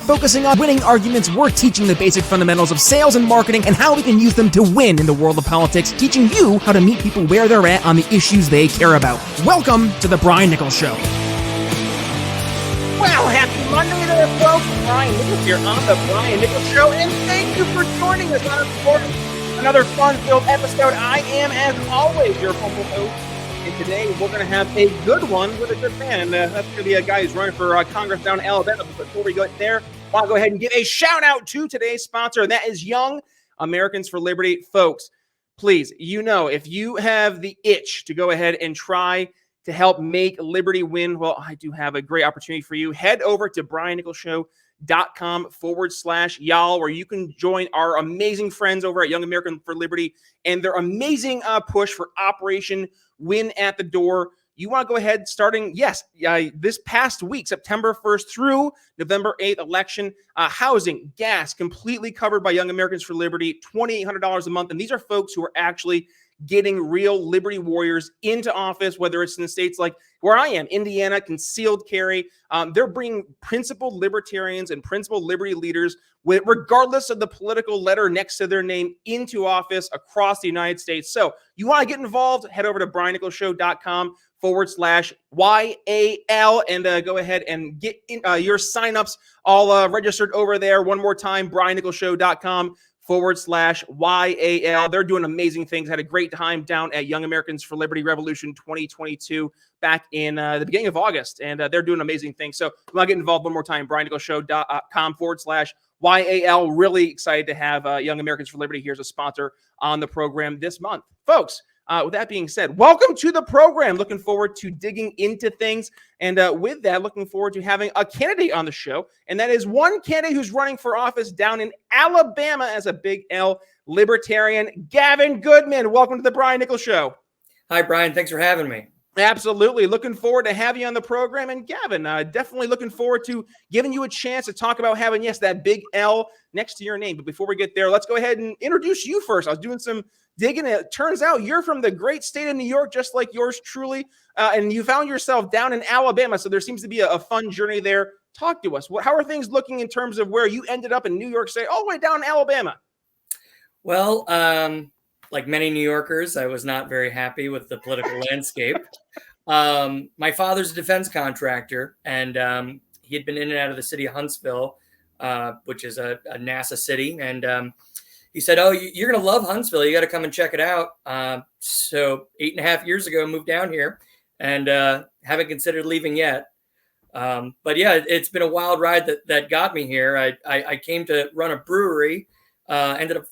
focusing on winning arguments, we're teaching the basic fundamentals of sales and marketing and how we can use them to win in the world of politics, teaching you how to meet people where they're at on the issues they care about. Welcome to The Brian Nichols Show. Well, happy Monday there, folks. Brian Nichols here on The Brian Nichols Show, and thank you for joining us on another fun-filled episode. I am, as always, your humble host, and today we're going to have a good one with a good man, and that's going to be a guy who's running for Congress down in Alabama. But before we go there, I want to go ahead and give a shout-out to today's sponsor, and that is Young Americans for Liberty. Folks, please, if you have the itch to go ahead and try to help make liberty win, well, I do have a great opportunity for you. Head over to briannicholsshow.com/y'all, where you can join our amazing friends over at Young American for Liberty and their amazing push for Operation Win at the Door. You want to go ahead starting, this past week, September 1st through November 8th election, housing, gas, completely covered by Young Americans for Liberty, $2,800 a month. And these are folks who are actually getting real liberty warriors into office, whether it's in states like where I am, Indiana, concealed carry. They're bringing principled libertarians and principled liberty leaders, regardless of the political letter next to their name, into office across the United States. So you want to get involved, head over to briannicholsshow.com/YAL and go ahead and get your signups all registered over there. One more time, briannicholsshow.com/YAL. They're doing amazing things. Had a great time down at Young Americans for Liberty Revolution 2022 back in the beginning of August, and they're doing amazing things. So if you want to get involved one more time, briannicholsshow.com/YAL. Really excited to have Young Americans for Liberty here as a sponsor on the program this month. Folks, with that being said, welcome to the program. Looking forward to digging into things. And with that, looking forward to having a candidate on the show. And that is one candidate who's running for office down in Alabama as a big L Libertarian, Gavin Goodman. Welcome to the Brian Nichols Show. Hi, Brian. Thanks for having me. Absolutely. Looking forward to having you on the program. And Gavin, definitely looking forward to giving you a chance to talk about having, that big L next to your name. But before we get there, let's go ahead and introduce you first. I was doing some digging. It turns out you're from the great state of New York, just like yours truly. And you found yourself down in Alabama. So there seems to be a fun journey there. Talk to us. How are things looking in terms of where you ended up in New York State, all the way down in Alabama? Well, like many New Yorkers, I was not very happy with the political landscape. My father's a defense contractor, and he had been in and out of the city of Huntsville, which is a NASA city. And he said, "Oh, you're going to love Huntsville. You got to come and check it out." So 8.5 years ago, I moved down here and haven't considered leaving yet. But yeah, it's been a wild ride that got me here. I came to run a brewery, ended up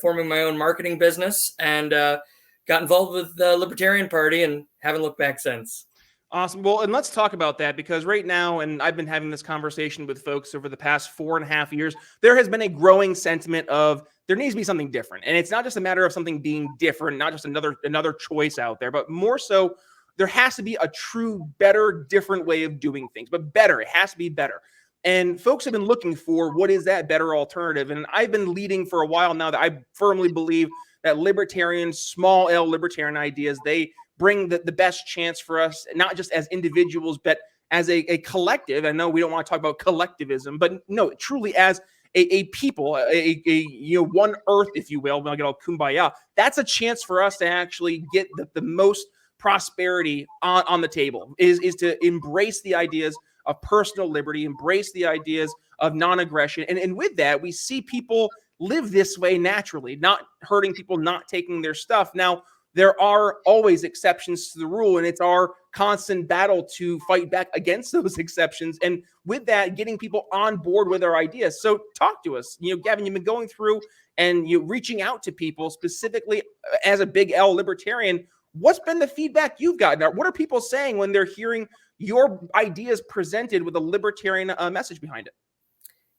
forming my own marketing business, and got involved with the Libertarian Party and haven't looked back since. Awesome. Well, and let's talk about that, because right now, and I've been having this conversation with folks over the past 4.5 years, there has been a growing sentiment of there needs to be something different. And it's not just a matter of something being different, not just another choice out there, but more so there has to be a true, better, different way of doing things. But better, it has to be better. And folks have been looking for what is that better alternative. And I've been leading for a while now that I firmly believe that libertarian, small L libertarian ideas, they bring the best chance for us, not just as individuals, but as a collective. I know we don't want to talk about collectivism, but no, truly as a people, one earth, if you will. When I get all kumbaya, that's a chance for us to actually get the most prosperity on the table, is to embrace the ideas of personal liberty, embrace the ideas of non-aggression. And with that, we see people live this way naturally, not hurting people, not taking their stuff. Now, there are always exceptions to the rule, and it's our constant battle to fight back against those exceptions. And with that, getting people on board with our ideas. So talk to us. Gavin, you've been going through and you're reaching out to people specifically as a big L libertarian. What's been the feedback you've gotten? What are people saying when they're hearing your ideas presented with a libertarian message behind it?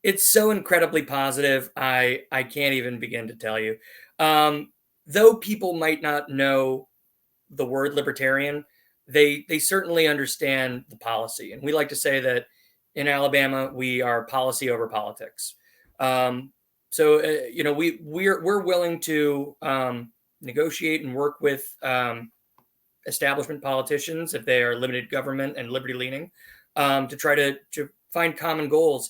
It's so incredibly positive. I can't even begin to tell you. Though people might not know the word libertarian, they certainly understand the policy. And we like to say that in Alabama, we are policy over politics. We're willing to negotiate and work with establishment politicians if they are limited government and liberty leaning, to try to find common goals.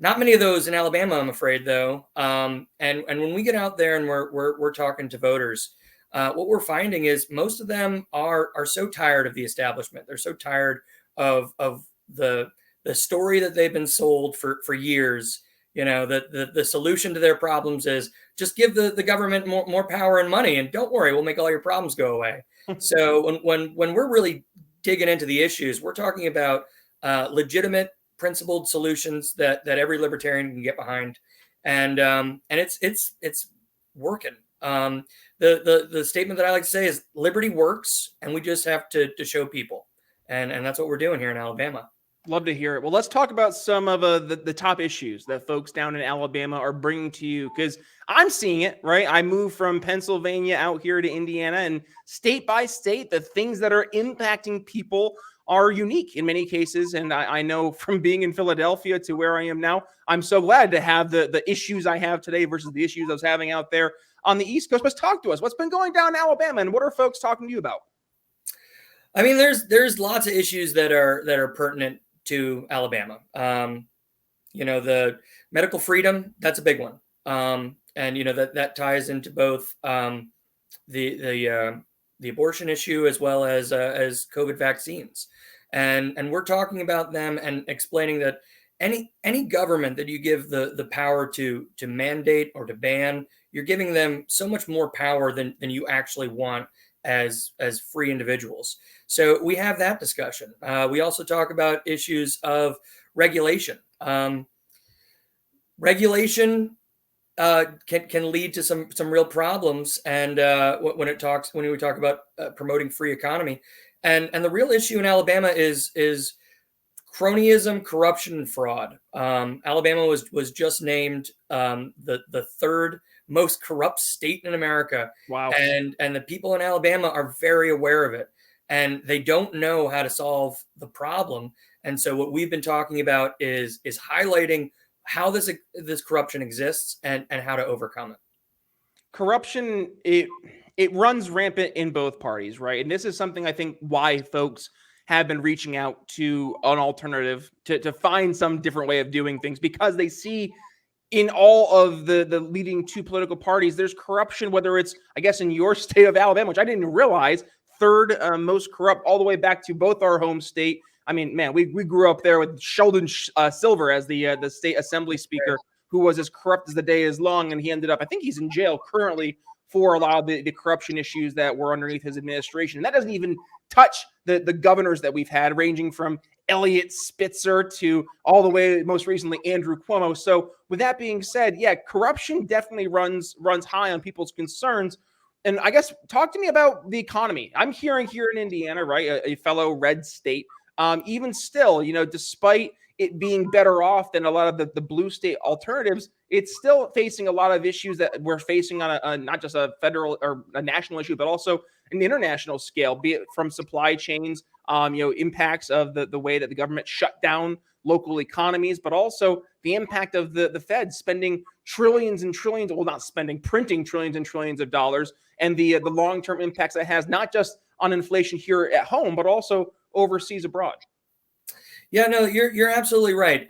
Not many of those in Alabama, I'm afraid, though. And when we get out there and we're talking to voters, what we're finding is most of them are so tired of the establishment. They're so tired of the story that they've been sold for years. You know, the solution to their problems is just give the government more power and money, and don't worry, we'll make all your problems go away. So when we're really digging into the issues, we're talking about legitimate, principled solutions that every libertarian can get behind, and it's working. The statement that I like to say is liberty works, and we just have to show people, and that's what we're doing here in Alabama. Love to hear it. Well, let's talk about some of the top issues that folks down in Alabama are bringing to you, because I'm seeing it, right? I moved from Pennsylvania out here to Indiana, and state by state, the things that are impacting people are unique in many cases. And I know from being in Philadelphia to where I am now, I'm so glad to have the issues I have today versus the issues I was having out there on the East Coast. But talk to us. What's been going down in Alabama, and what are folks talking to you about? I mean, there's lots of issues that are pertinent to Alabama. You know, the medical freedom, that's a big one. And you know, that ties into both the abortion issue as well as COVID vaccines. And we're talking about them and explaining that any government that you give the power to mandate or to ban, you're giving them so much more power than you actually want as free individuals. So we have that discussion. We also talk about issues of regulation. Regulation can lead to some real problems, and when we talk about promoting free economy, and the real issue in Alabama is cronyism, corruption, and fraud. Alabama was just named the third most corrupt state in America. Wow. And the people in Alabama are very aware of it, and they don't know how to solve the problem. And so what we've been talking about is highlighting how this corruption exists and how to overcome it. Corruption, it runs rampant in both parties, right? And this is something I think why folks have been reaching out to an alternative to find some different way of doing things, because they see in all of the leading two political parties, there's corruption, whether it's, I guess, in your state of Alabama, which I didn't realize, third most corrupt, all the way back to both our home state. I mean, man, we grew up there with Sheldon Silver as the state assembly speaker, who was as corrupt as the day is long. And he ended up, I think he's in jail currently for a lot of the corruption issues that were underneath his administration. And that doesn't even touch the governors that we've had, ranging from Elliot Spitzer to all the way most recently Andrew Cuomo. So with that being said, yeah, corruption definitely runs high on people's concerns. And I guess talk to me about the economy. I'm hearing here in Indiana, right, a fellow red state, even still, you know, despite it being better off than a lot of the blue state alternatives, it's still facing a lot of issues that we're facing on a not just a federal or a national issue, but also an international scale, be it from supply chains, impacts of the way that the government shut down local economies, but also the impact of the Fed spending trillions and trillions, well, not spending, printing trillions and trillions of dollars, and the long-term impacts that has not just on inflation here at home, but also overseas abroad. Yeah, no, you're absolutely right.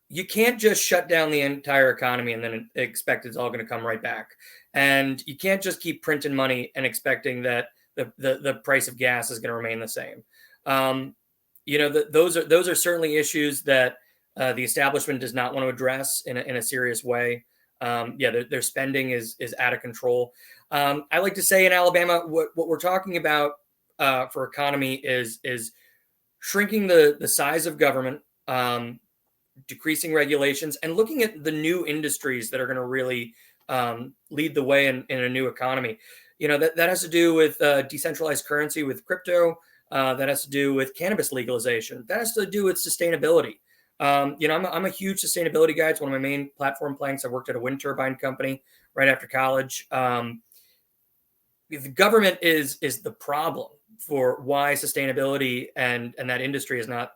You can't just shut down the entire economy and then expect it's all going to come right back. And you can't just keep printing money and expecting that the price of gas is going to remain the same. Those are certainly issues that the establishment does not want to address in a serious way. Their spending is out of control. I like to say in Alabama, what we're talking about for economy is shrinking the size of government, decreasing regulations, and looking at the new industries that are going to really lead the way in a new economy. You know, that has to do with decentralized currency, with crypto. That has to do with cannabis legalization. That has to do with sustainability. I'm a huge sustainability guy. It's one of my main platform planks. I worked at a wind turbine company right after college. The government is the problem for why sustainability and that industry is not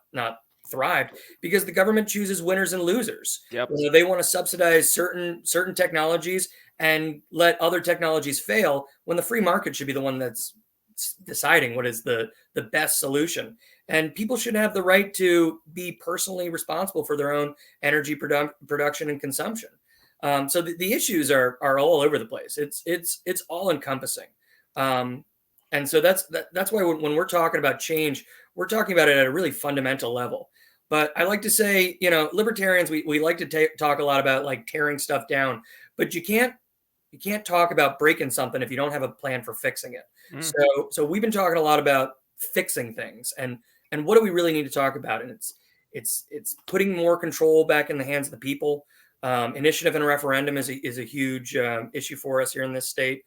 thrived, because the government chooses winners and losers. Yep. They want to subsidize certain technologies and let other technologies fail, when the free market should be the one that's deciding what is the best solution. And people should have the right to be personally responsible for their own energy production and consumption. So the issues are all over the place. It's all encompassing. And so that's why when we're talking about change, we're talking about it at a really fundamental level. But I like to say, libertarians, we like to talk a lot about like tearing stuff down, but you can't talk about breaking something if you don't have a plan for fixing it. So we've been talking a lot about fixing things, and what do we really need to talk about? And it's putting more control back in the hands of the people. Initiative and referendum is a huge issue for us here in this state,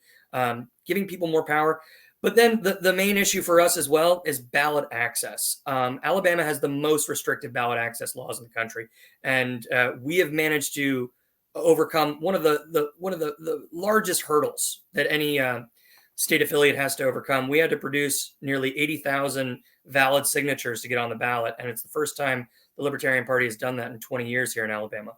giving people more power. But then the main issue for us as well is ballot access. Alabama has the most restrictive ballot access laws in the country, and we have managed to overcome one of the largest hurdles that any state affiliate has to overcome. We had to produce nearly 80,000 valid signatures to get on the ballot, and it's the first time the Libertarian Party has done that in 20 years here in Alabama.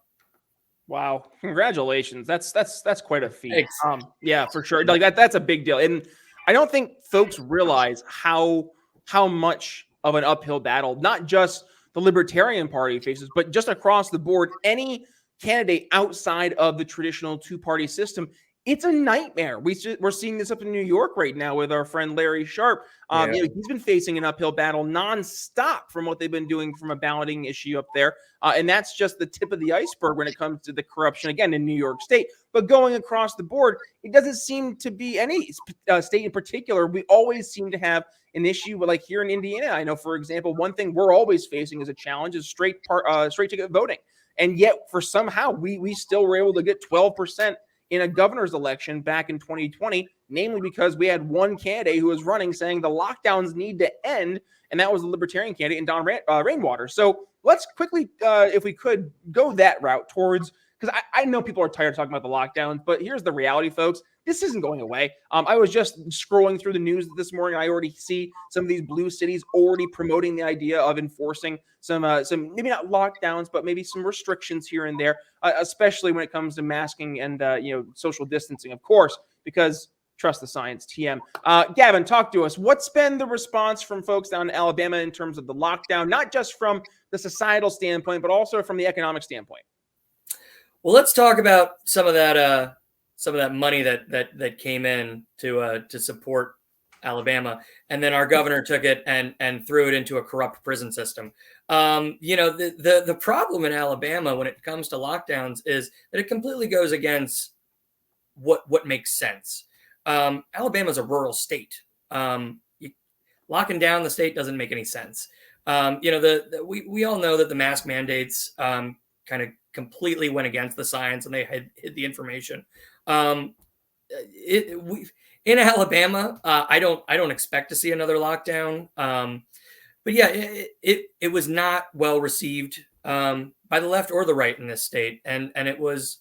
Wow! Congratulations. That's quite a feat. Thanks. Yeah, for sure. Like that's a big deal, and I don't think folks realize how much of an uphill battle not just the Libertarian Party faces, but just across the board, any candidate outside of the traditional two-party system. It's a nightmare. We're seeing this up in New York right now with our friend Larry Sharp. He's been facing an uphill battle nonstop from what they've been doing from a balloting issue up there. And that's just the tip of the iceberg when it comes to the corruption, again, in New York State. But going across the board, it doesn't seem to be any state in particular. We always seem to have an issue with, like here in Indiana. I know, for example, one thing we're always facing as a challenge is straight ticket voting. And yet, for somehow, we still were able to get 12% in a governor's election back in 2020, namely because we had one candidate who was running saying the lockdowns need to end, and that was the Libertarian candidate in Don Rainwater. So let's quickly, if we could, go that route towards, because I know people are tired of talking about the lockdowns, but here's the reality, folks. This isn't going away. I was just scrolling through the news this morning. I already see some of these blue cities already promoting the idea of enforcing some maybe not lockdowns, but maybe some restrictions here and there, especially when it comes to masking and social distancing, of course, because trust the science. TM. Gavin, talk to us. What's been the response from folks down in Alabama in terms of the lockdown, not just from the societal standpoint, but also from the economic standpoint? Well, let's talk about some of that money that came in to support Alabama, and then our governor took it and threw it into a corrupt prison system. The problem in Alabama when it comes to lockdowns is that it completely goes against what makes sense. Alabama's a rural state. Locking down the state doesn't make any sense. We all know that the mask mandates kind of completely went against the science, and they hid the information. In Alabama, I don't expect to see another lockdown. But yeah, it was not well received by the left or the right in this state, and it was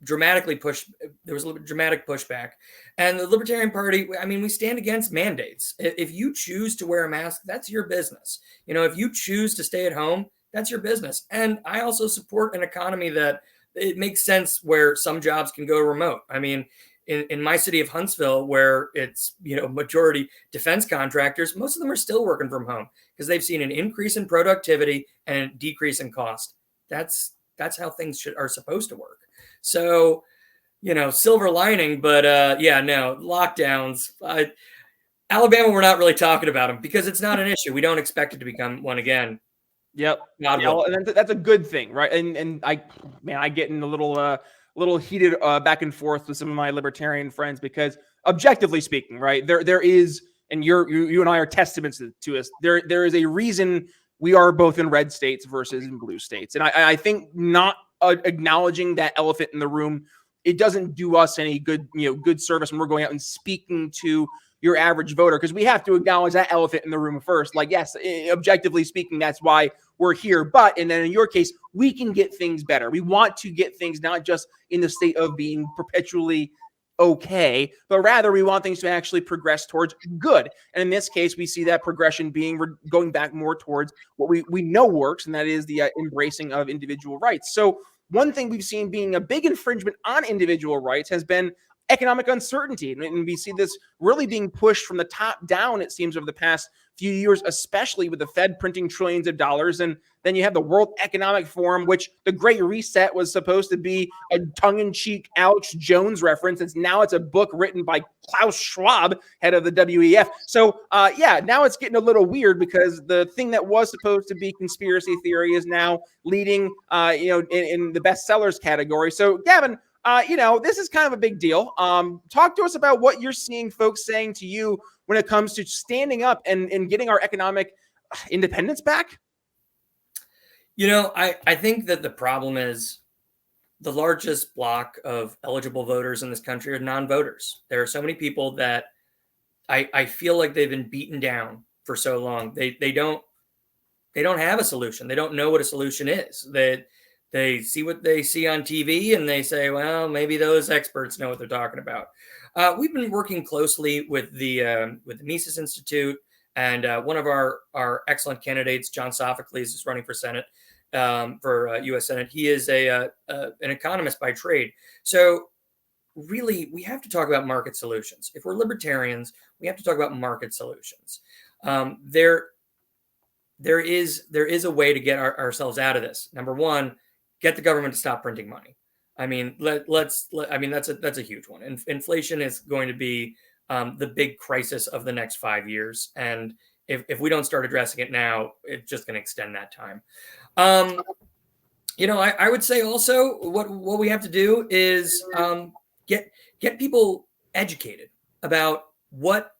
dramatically pushed. There was a dramatic pushback, and the Libertarian Party. I mean, we stand against mandates. If you choose to wear a mask, that's your business. If you choose to stay at home, that's your business. And I also support an economy that it makes sense where some jobs can go remote. I mean, in my city of Huntsville, where it's, majority defense contractors, most of them are still working from home because they've seen an increase in productivity and a decrease in cost. That's how things are supposed to work. So, silver lining, but lockdowns. Alabama, we're not really talking about them because it's not an issue. We don't expect it to become one again. Yep. And that's a good thing, right? And I get in a little heated back and forth with some of my libertarian friends because, objectively speaking, right, there is, and you and I are testaments to us. There is a reason we are both in red states versus in blue states, and I think not acknowledging that elephant in the room, it doesn't do us any good service when we're going out and speaking to your average voter, because we have to acknowledge that elephant in the room first. Like, yes, objectively speaking, that's why we're here. But, and then in your case, we can get things better. We want to get things not just in the state of being perpetually okay, but rather we want things to actually progress towards good. And in this case, we see that progression being going back more towards what we know works, and that is the embracing of individual rights. So one thing we've seen being a big infringement on individual rights has been economic uncertainty. And we see this really being pushed from the top down, it seems, over the past few years, especially with the Fed printing trillions of dollars. And then you have the World Economic Forum, which the Great Reset was supposed to be a tongue-in-cheek Alex Jones reference. It's a book written by Klaus Schwab, head of the WEF. So now it's getting a little weird because the thing that was supposed to be conspiracy theory is now leading, in the bestsellers category. So Gavin, this is kind of a big deal. Talk to us about what you're seeing folks saying to you when it comes to standing up and getting our economic independence back. I think that the problem is the largest block of eligible voters in this country are non-voters. There are so many people that I feel like they've been beaten down for so long. They don't have a solution. They don't know what a solution is. They see what they see on TV and they say, well, maybe those experts know what they're talking about. We've been working closely with the Mises Institute, and one of our excellent candidates, John Sophocles, is running for Senate, for U.S. Senate. He is an economist by trade. So really, we have to talk about market solutions. If we're libertarians, we have to talk about market solutions. There is a way to get ourselves out of this. Number one, get the government to stop printing money. I mean, that's a huge one. Inflation is going to be the big crisis of the next 5 years. And if we don't start addressing it now, it's just going to extend that time. I would say also what we have to do is get people educated about what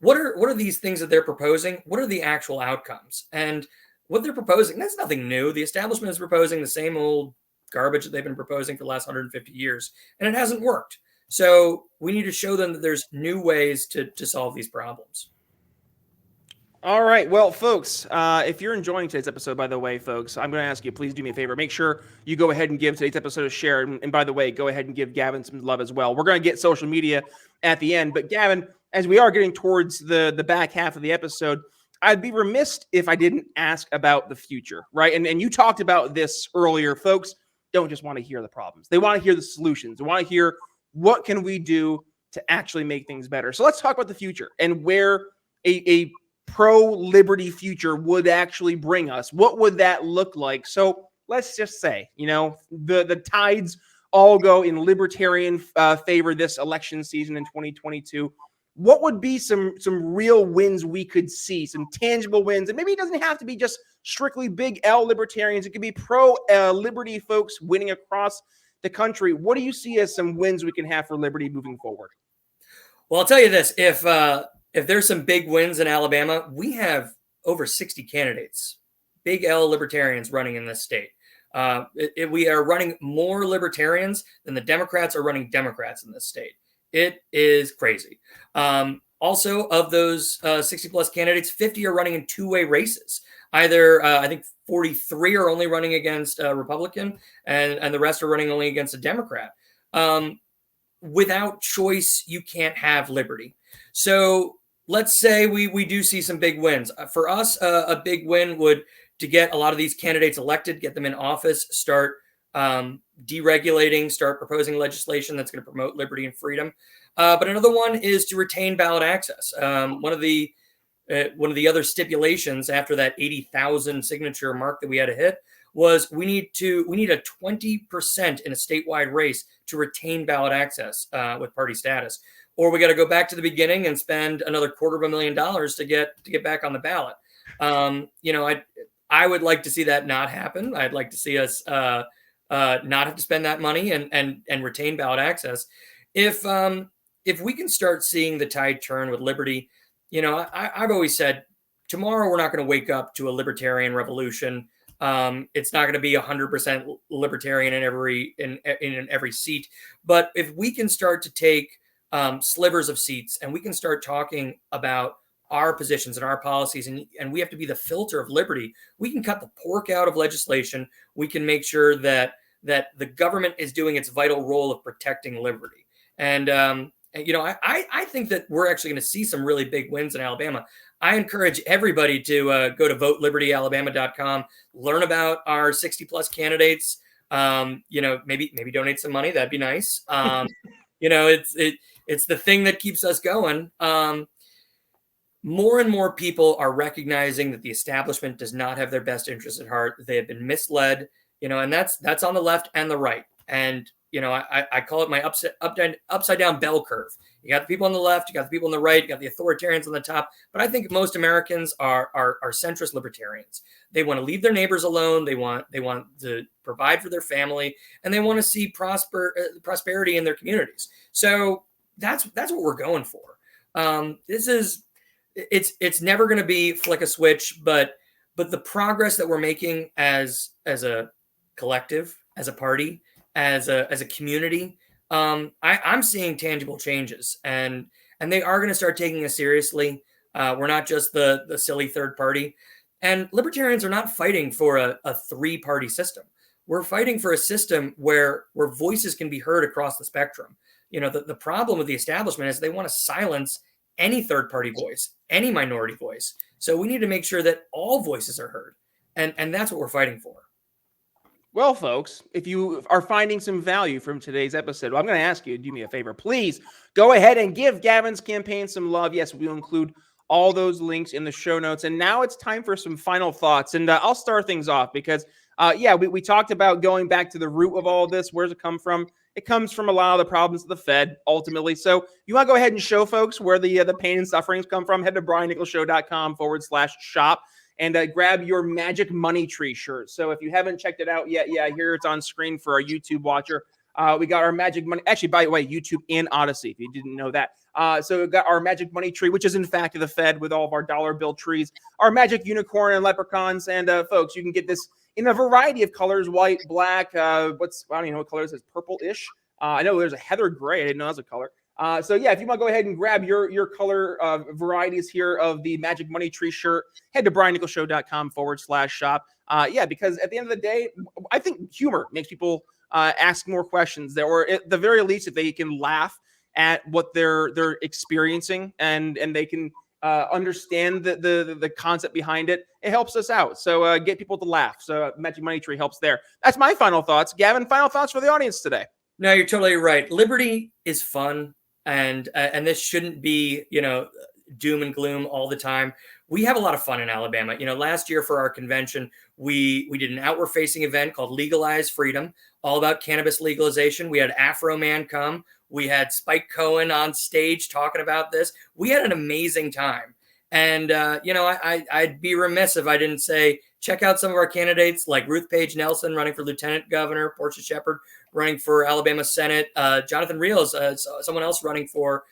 are these things that they're proposing? What are the actual outcomes? And what they're proposing, that's nothing new. The establishment is proposing the same old garbage that they've been proposing for the last 150 years, and it hasn't worked. So we need to show them that there's new ways to solve these problems. All right. Well, folks, if you're enjoying today's episode, by the way, folks, I'm going to ask you, please do me a favor. Make sure you go ahead and give today's episode a share. And by the way, go ahead and give Gavin some love as well. We're going to get social media at the end. But Gavin, as we are getting towards the back half of the episode, I'd be remiss if I didn't ask about the future, right? And you talked about this earlier. Folks don't just want to hear the problems. They want to hear the solutions. They want to hear what can we do to actually make things better. So let's talk about the future and where a pro-liberty future would actually bring us. What would that look like? So let's just say, the tides all go in libertarian favor this election season in 2022. What would be some real wins we could see, some tangible wins? And maybe it doesn't have to be just strictly big L libertarians. It could be pro-liberty folks winning across the country. What do you see as some wins we can have for liberty moving forward? Well, I'll tell you this. If there's some big wins in Alabama, we have over 60 candidates, big L libertarians running in this state. We are running more libertarians than the Democrats are running Democrats in this state. It is crazy. Also, of those 60 plus candidates, 50 are running in two-way races. Either I think 43 are only running against a Republican, and the rest are running only against a Democrat. Without choice, you can't have liberty. So let's say we do see some big wins. For us, a big win would to get a lot of these candidates elected, get them in office, start deregulating, start proposing legislation that's going to promote liberty and freedom. But another one is to retain ballot access. One of the other stipulations after that 80,000 signature mark that we had to hit was we need a 20% in a statewide race to retain ballot access with party status, or we got to go back to the beginning and spend another $250,000 to get back on the ballot. I would like to see that not happen. I'd like to see us not have to spend that money and retain ballot access. If we can start seeing the tide turn with liberty, I've always said tomorrow we're not going to wake up to a libertarian revolution. It's not going to be 100% libertarian in every seat, but if we can start to take slivers of seats and we can start talking about our positions and our policies, and we have to be the filter of liberty, we can cut the pork out of legislation. We can make sure that the government is doing its vital role of protecting liberty. And I think that we're actually going to see some really big wins in Alabama. I encourage everybody to go to votelibertyalabama.com, learn about our 60 plus candidates. Maybe donate some money. That'd be nice. It's the thing that keeps us going. more and more people are recognizing that the establishment does not have their best interests at heart. They have been misled, and that's on the left and the right. And, I call it my upside down bell curve. You got the people on the left, you got the people on the right, you got the authoritarians on the top. But I think most Americans are centrist libertarians. They want to leave their neighbors alone. They want to provide for their family, and they want to see prosperity in their communities. So that's what we're going for. It's never going to be flick a switch, but the progress that we're making as a collective, as a party, as a community, I'm seeing tangible changes, and they are going to start taking us seriously. We're not just the silly third party, and libertarians are not fighting for a 3-party system. We're fighting for a system where voices can be heard across the spectrum. The problem with the establishment is they want to silence any third-party voice, any minority voice. So we need to make sure that all voices are heard, and that's what we're fighting for. Well, folks, if you are finding some value from today's episode, I'm going to ask you to do me a favor. Please go ahead and give Gavin's campaign some love. Yes, we'll include all those links in the show notes. And now it's time for some final thoughts. And I'll start things off because, we talked about going back to the root of all of this. Where's it come from? It comes from a lot of the problems of the Fed, ultimately. So you want to go ahead and show folks where the pain and sufferings come from? Head to briannicholsshow.com/shop. And grab your Magic Money Tree shirt. So if you haven't checked it out yet, here it's on screen for our YouTube watcher. We got our Magic Money, actually, by the way, YouTube and Odyssey, if you didn't know that. So we've got our Magic Money Tree, which is in fact the Fed with all of our dollar bill trees, our Magic Unicorn and Leprechauns. And folks, you can get this in a variety of colors, white, black, I don't even know what color this is, purple-ish. I know there's a heather gray. I didn't know that was a color. If you want to go ahead and grab your color varieties here of the Magic Money Tree shirt, head to briannicholsshow.com/shop. Because at the end of the day, I think humor makes people ask more questions, or at the very least, if they can laugh at what they're experiencing and they can understand the concept behind it, it helps us out. So get people to laugh. So Magic Money Tree helps there. That's my final thoughts. Gavin, final thoughts for the audience today. No, you're totally right. Liberty is fun. And this shouldn't be, doom and gloom all the time. We have a lot of fun in Alabama. Last year for our convention, we did an outward-facing event called Legalize Freedom, all about cannabis legalization. We had Afro Man come. We had Spike Cohen on stage talking about this. We had an amazing time. And, I'd be remiss if I didn't say, check out some of our candidates like Ruth Page Nelson running for lieutenant governor, Portia Shepard running for Alabama Senate, Jonathan Rios, someone else running for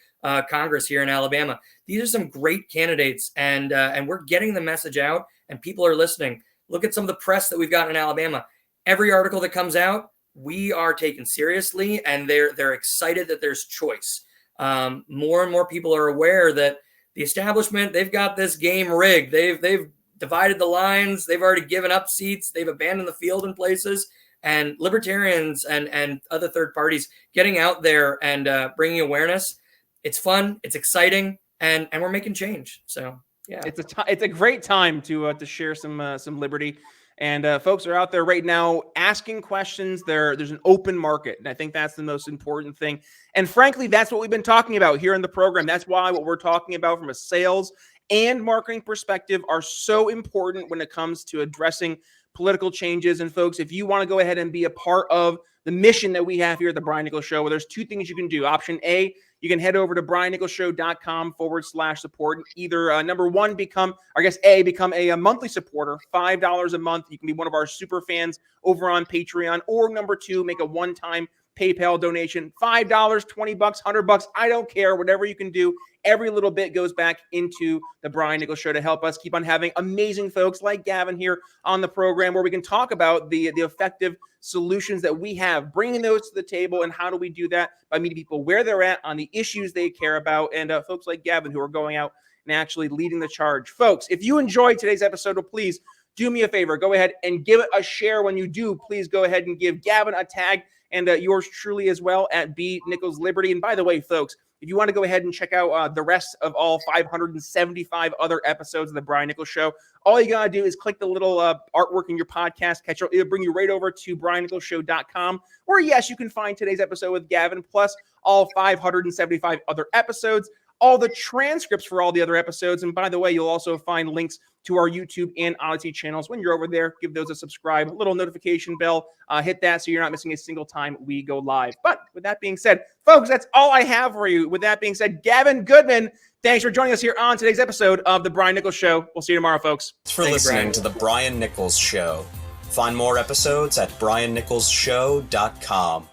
Congress here in Alabama. These are some great candidates, and we're getting the message out, and people are listening. Look at some of the press that we've got in Alabama. Every article that comes out, we are taken seriously, and they're excited that there's choice. More and more people are aware that the establishment, they've got this game rigged. They've divided the lines. They've already given up seats. They've abandoned the field in places. And libertarians and other third parties getting out there and bringing awareness. It's fun. It's exciting, and we're making change. So yeah, it's a great time to share some liberty. And folks are out there right now asking questions. There's an open market, and I think that's the most important thing. And frankly, that's what we've been talking about here in the program. That's why what we're talking about from a sales and marketing perspective are so important when it comes to addressing political changes. And folks, if you want to go ahead and be a part of the mission that we have here at the Brian Nichols Show, well, there's two things you can do. Option A, you can head over to briannicholsshow.com/support. Either number one, become a monthly supporter, $5 a month. You can be one of our super fans over on Patreon, or number two, make a one-time PayPal donation, $5, $20, $100. I don't care, whatever you can do. Every little bit goes back into the Brian Nichols Show to help us keep on having amazing folks like Gavin here on the program, where we can talk about the effective solutions that we have, bringing those to the table. And how do we do that? By meeting people where they're at on the issues they care about, and folks like Gavin who are going out and actually leading the charge. Folks, if you enjoyed today's episode, please do me a favor. Go ahead and give it a share. When you do, please go ahead and give Gavin a tag, and yours truly as well at B Nichols Liberty. And by the way, folks, if you want to go ahead and check out the rest of all 575 other episodes of the Brian Nichols Show, all you got to do is click the little artwork in your podcast catcher. It'll bring you right over to briannicholsshow.com, where, yes, you can find today's episode with Gavin, plus all 575 other episodes. all the transcripts for all the other episodes. And by the way, you'll also find links to our YouTube and Odyssey channels. When you're over there, give those a subscribe, a little notification bell, hit that so you're not missing a single time we go live. But with that being said, folks, that's all I have for you. With that being said, Gavin Goodman, thanks for joining us here on today's episode of The Brian Nichols Show. We'll see you tomorrow, folks. Thanks for listening to The Brian Nichols Show. Find more episodes at briannicholsshow.com.